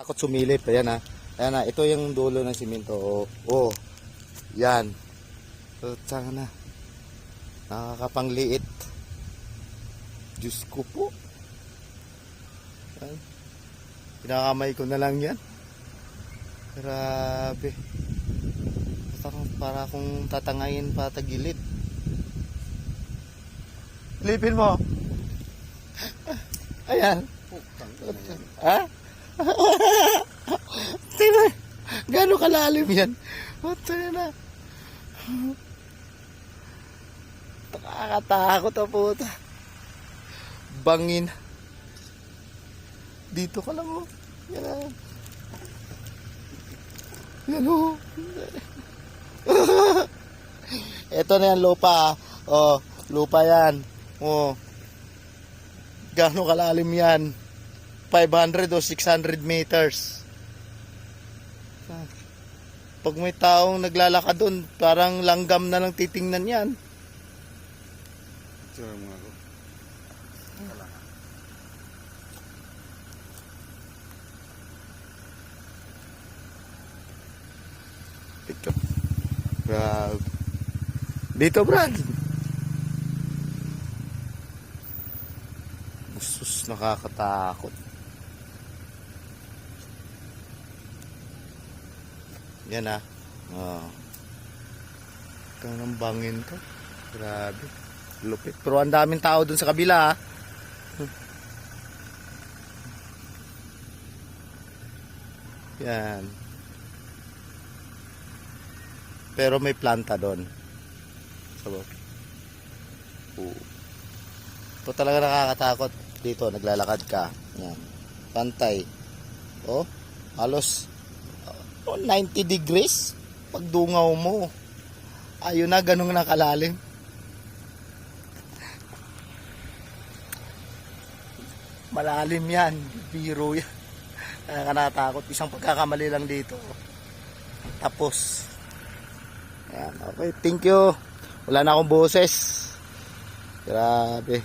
Takot sumilip. Ayan ha. Ayan ha. Ito yung dulo ng simento. Oh. Oh. Yan. Tsaka na. Nakakapangliit. Diyos ko po. Yan. Pinakamay ko na lang yan. Grabe. Para akong tatangayin pa tagilid. Lipin mo. Ayan. Ha? Tingnan. Gano'ng kalalim yan? Tingnan na. Nakakatakot ang puta. Bangin. Dito ka lang mo. Yan na. Yan o. Ito na yan lupa. Oh, lupa yan. Oh. Gaano kalalim yan? 500 o 600 meters. Pag may taong naglalakad doon, parang langgam na lang titingnan yan. Sure mga ko. Ito. Brad. Dito, Brad. Sus, nakakatakot. Yan ah. Oh. Ito ng bangin to. Grabe. Lupit. Pero ang daming tao dun sa kabila ah. Yan. Pero may planta doon. So, ito talaga nakakatakot. Dito, naglalakad ka. Yan. Pantay. Oh, halos 90 degrees. Pagdungaw mo. Ayun na, ganun na kalalim. Malalim yan. Biro yan. Nakakatakot. Isang pagkakamali lang dito. Tapos. Ayan, okay, thank you. Wala na akong boses. Grabe.